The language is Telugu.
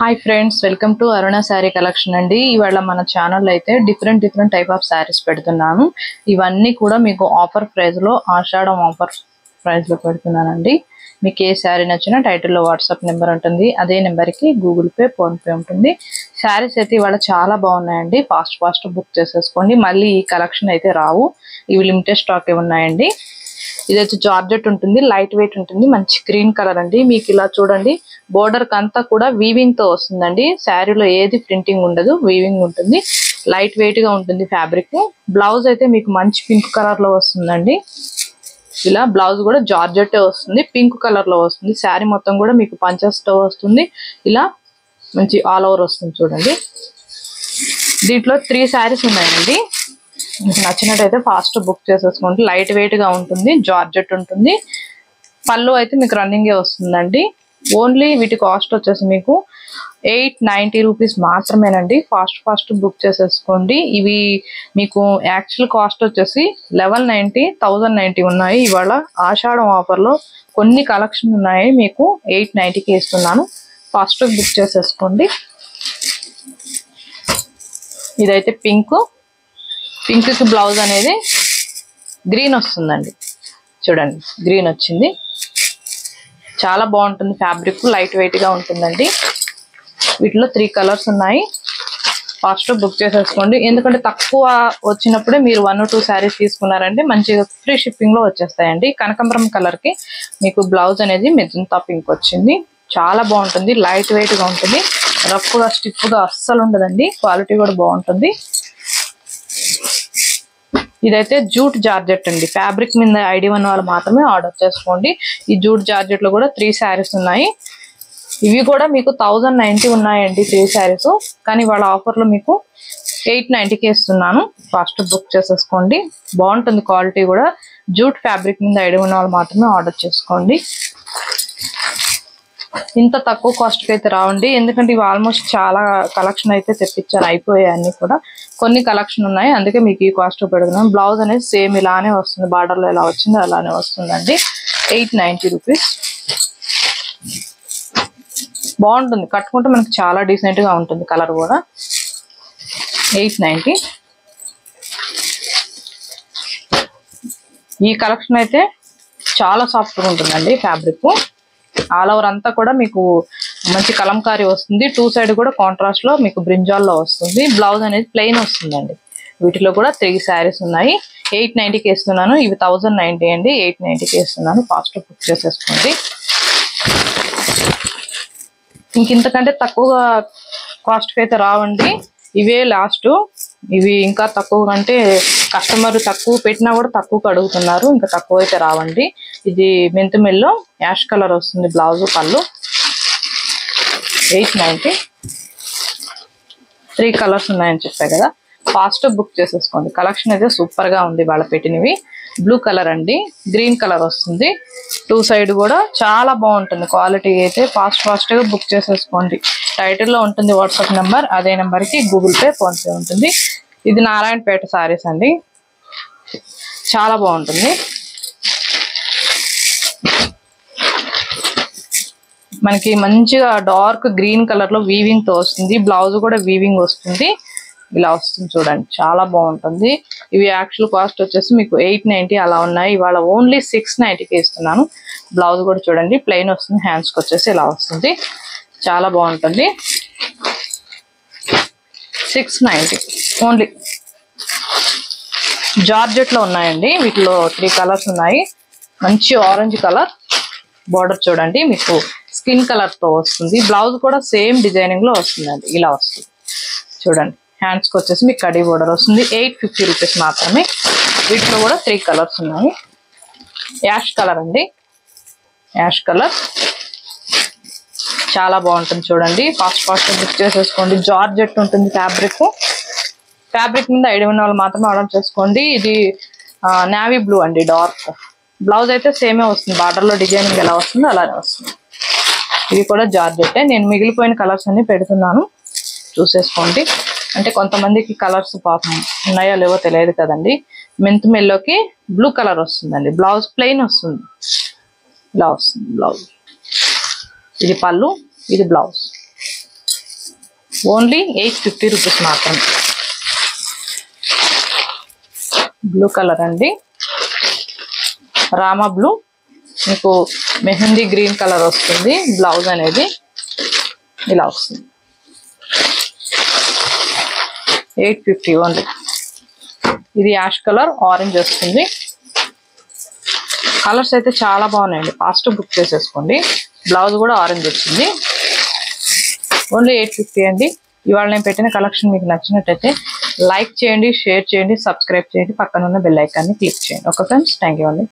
Hi friends, welcome to Aruna Saree Collection andi. ఇవాళ మన ఛానల్ లో అయితే డిఫరెంట్ టైప్ ఆఫ్ సారీస్ పెడుతున్నాను. ఇవన్నీ కూడా మీకు ఆఫర్ ప్రైస్ లో ఆషాఢం ఆఫర్ ప్రైస్ లో పెడుతున్నానండి. మీకు ఏ సారీ నచ్చినా టైటిల్ లో వాట్సాప్ నెంబర్ ఉంటుంది. అదే నెంబర్ కి గూగుల్ పే, ఫోన్ పే ఉంటుంది. సారీస్ అయితే ఇవాళ చాలా బాగున్నాయండి. ఫాస్ట్ బుక్ చేసేసుకోండి. మళ్ళీ ఈ కలెక్షన్ అయితే రావు. ఇవి లిమిటెడ్ స్టాక్ ఏ ఉన్నాయండి. ఇదైతే జార్జెట్ ఉంటుంది, లైట్ వెయిట్ ఉంటుంది, మంచి గ్రీన్ కలర్ అండి. మీకు ఇలా చూడండి, బోర్డర్ కంతా కూడా వీవింగ్ తో వస్తుందండి. శారీలో ఏది ప్రింటింగ్ ఉండదు, వీవింగ్ ఉంటుంది. లైట్ వెయిట్ గా ఉంటుంది ఫ్యాబ్రిక్. బ్లౌజ్ అయితే మీకు మంచి పింక్ కలర్ లో వస్తుందండి. ఇలా బ్లౌజ్ కూడా జార్జెట్ వస్తుంది, పింక్ కలర్ లో వస్తుంది. శారీ మొత్తం కూడా మీకు పంచెస్ తో వస్తుంది. ఇలా మంచి ఆల్ ఓవర్ వస్తుంది చూడండి. దీంట్లో 3 శారీస్ ఉన్నాయండి. మీకు నచ్చినట్టయితే ఫాస్ట్ బుక్ చేసేసుకోండి. లైట్ వెయిట్ గా ఉంటుంది, జార్జెట్ ఉంటుంది. పళ్ళు అయితే మీకు రన్నింగే వస్తుందండి. ఓన్లీ వీటి కాస్ట్ వచ్చేసి మీకు 890 రూపీస్ మాత్రమేనండి. ఫాస్ట్ బుక్ చేసేసుకోండి. ఇవి మీకు యాక్చువల్ కాస్ట్ వచ్చేసి 1190, 1090 ఉన్నాయి. ఇవాళ ఆషాఢం ఆఫర్ లో కొన్ని కలెక్షన్ ఉన్నాయి. మీకు 890కి ఇస్తున్నాను. ఫాస్ట్ బుక్ చేసేసుకోండి. ఇదైతే పింక్ కి బ్లౌజ్ అనేది గ్రీన్ వస్తుందండి. చూడండి, గ్రీన్ వచ్చింది. చాలా బాగుంటుంది ఫ్యాబ్రిక్, లైట్ వెయిట్ గా ఉంటుందండి. వీటిలో 3 కలర్స్ ఉన్నాయి. ఫాస్ట్ బుక్ చేసేసుకోండి. ఎందుకంటే తక్కువ వచ్చినప్పుడే మీరు 1 or 2 శారీస్ తీసుకున్నారంటే మంచిగా ఫ్రీ షిప్పింగ్ లో వచ్చేస్తాయండి. కనకాంబరం కలర్ కి మీకు బ్లౌజ్ అనేది మెజంతా పింక్ వచ్చింది. చాలా బాగుంటుంది, లైట్ వెయిట్ గా ఉంటుంది. రఫ్ గా స్టిఫ్ గా అస్సలు ఉండదండి. క్వాలిటీ కూడా బాగుంటుంది. ఇదైతే జూట్ జార్జెట్ అండి. ఫ్యాబ్రిక్ మీద ఐడియా ఉన్న వాళ్ళు మాత్రమే ఆర్డర్ చేసుకోండి. ఈ జూట్ జార్జెట్ లో కూడా 3 శారీస్ ఉన్నాయి. ఇవి కూడా మీకు 1090 ఉన్నాయండి 3 శారీస్. కానీ వాళ్ళ ఆఫర్ లో మీకు 890కి ఇస్తున్నాను. ఫాస్ట్ బుక్ చేసేసుకోండి. బాగుంటుంది క్వాలిటీ కూడా. జూట్ ఫ్యాబ్రిక్ మీద ఐడియా ఉన్న వాళ్ళు మాత్రమే ఆర్డర్ చేసుకోండి. ఇంత తక్కువ కాస్ట్ కి అయితే రావండి. ఎందుకంటే ఇవి ఆల్మోస్ట్ చాలా కలెక్షన్ అయితే తెప్పించాను, అయిపోయాయి అన్ని కూడా. కొన్ని కలెక్షన్ ఉన్నాయి, అందుకే మీకు ఈ కాస్ట్ పెడుతున్నాను. బ్లౌజ్ అనేది సేమ్ ఇలానే వస్తుంది, బార్డర్ లో ఎలా వచ్చిందో అలానే వస్తుందండి. 890 రూపీస్. బాగుంటుంది, కట్టుకుంటే మనకి చాలా డీసెంట్ గా ఉంటుంది. కలర్ కూడా 890. ఈ కలెక్షన్ అయితే చాలా సాఫ్ట్ గా ఉంటుందండి ఫ్యాబ్రిక్. ఆల్ ఓవర్ అంతా కూడా మీకు మంచి కలంకారీ వస్తుంది. 2 సైడ్ కూడా కాంట్రాస్ట్ లో మీకు బ్రింజాల్లో వస్తుంది. బ్లౌజ్ అనేది ప్లెయిన్ వస్తుందండి. వీటిలో కూడా 3 శారీస్ ఉన్నాయి. 890కి ఇస్తున్నాను. ఇవి 1090 అండి. 890కి ఇస్తున్నాను. ఫాస్ట్ బుక్ చేసేసుకోండి. ఇంతకంటే తక్కువ కాస్ట్ కి అయితే రావండి. ఇవే లాస్ట్. ఇవి ఇంకా తక్కువ అంటే కస్టమర్ తక్కువ పెట్టినా కూడా తక్కువకు అడుగుతున్నారు. ఇంకా తక్కువ అయితే రావండి. ఇది మెంతుమెల్లో యాష్ కలర్ వస్తుంది బ్లౌజ్, పళ్ళు. 890. 3 కలర్స్ ఉన్నాయని చెప్పాయి కదా. ఫాస్ట్ బుక్ చేసేసుకోండి. కలెక్షన్ అయితే సూపర్ గా ఉంది వాళ్ళ పెట్టినవి. బ్లూ కలర్ అండి, గ్రీన్ కలర్ వస్తుంది. 2 సైడ్ కూడా చాలా బాగుంటుంది క్వాలిటీ అయితే. ఫాస్ట్ గా బుక్ చేసేసుకోండి. టైటిల్ లో ఉంటుంది వాట్సాప్ నెంబర్. అదే నెంబర్ కి గూగుల్ పే, ఫోన్ పే ఉంటుంది. ఇది నారాయణపేట సారీస్ అండి. చాలా బాగుంటుంది. మనకి మంచిగా డార్క్ గ్రీన్ కలర్ లో వీవింగ్ తో వస్తుంది. బ్లౌజ్ కూడా వీవింగ్ వస్తుంది. ఇలా వస్తుంది చూడండి, చాలా బాగుంటుంది. ఇవి యాక్చువల్ కాస్ట్ వచ్చేసి మీకు 890 అలా ఉన్నాయి. ఇవాళ ఓన్లీ 690కి ఇస్తున్నాను. బ్లౌజ్ కూడా చూడండి ప్లెయిన్ వస్తుంది. హ్యాండ్స్ కి వచ్చేసి ఇలా వస్తుంది. చాలా బాగుంటుంది. 690 ఓన్లీ. జార్జెట్ లో ఉన్నాయండి. వీటిలో 3 కలర్స్ ఉన్నాయి. మంచి ఆరెంజ్ కలర్. బార్డర్ చూడండి మీకు స్కిన్ కలర్ తో వస్తుంది. బ్లౌజ్ కూడా సేమ్ డిజైనింగ్ లో వస్తుందండి. ఇలా వస్తుంది చూడండి. హ్యాండ్స్ కి వచ్చేసి మీకు కడీ బోర్డర్ వస్తుంది. 850 రూపీస్ మాత్రమే. వీటిలో కూడా 3 కలర్స్ ఉన్నాయి. యాష్ కలర్ అండి, యాష్ కలర్. చాలా బాగుంటుంది చూడండి. ఫాస్ట్ బుక్ చేసేసుకోండి. జార్జెట్ ఉంటుంది ఫ్యాబ్రిక్. ఫ్యాబ్రిక్ మీద ఐడియా ఉన్న వాళ్ళు మాత్రమే ఆర్డర్ చేసుకోండి. ఇది నావీ బ్లూ అండి, డార్క్. బ్లౌజ్ అయితే సేమే వస్తుంది. బార్డర్ లో డిజైనింగ్ ఎలా వస్తుందో అలానే వస్తుంది. ఇది కూడా జార్జెట్. నేను మిగిలిపోయిన కలర్స్ అన్ని పెడుతున్నాను, చూసేసుకోండి. అంటే కొంతమందికి కలర్స్ పాపం ఉన్నాయో లేవో తెలియదు కదండి. మెంతు మెల్లోకి బ్లూ కలర్ వస్తుందండి. బ్లౌజ్ ప్లెయిన్ వస్తుంది. ఇలా వస్తుంది బ్లౌజ్. ఇది పళ్ళు, ఇది బ్లౌజ్. ఓన్లీ 850 రూపీస్ మాత్రమే. బ్లూ కలర్ అండి, రామా బ్లూ, మీకు మెహందీ గ్రీన్ కలర్ వస్తుంది. బ్లౌజ్ అనేది ఇలా వస్తుంది. 850 ఓన్లీ. ఇది యాష్ కలర్, ఆరెంజ్ వస్తుంది. కలర్స్ అయితే చాలా బాగున్నాయండి, ఫాస్ట్ బుక్ చేసేసుకోండి. బ్లౌజ్ కూడా ఆరెంజ్ వచ్చింది. ఓన్లీ 850 అండి. ఇవాళ నేను పెట్టిన కలెక్షన్ మీకు నచ్చినట్టయితే లైక్ చేయండి, షేర్ చేయండి, సబ్స్క్రైబ్ చేయండి, పక్కన ఉన్న బెల్ ఐకాన్ని క్లిక్ చేయండి. ఓకే ఫ్రెండ్స్, థ్యాంక్ యూ అండి.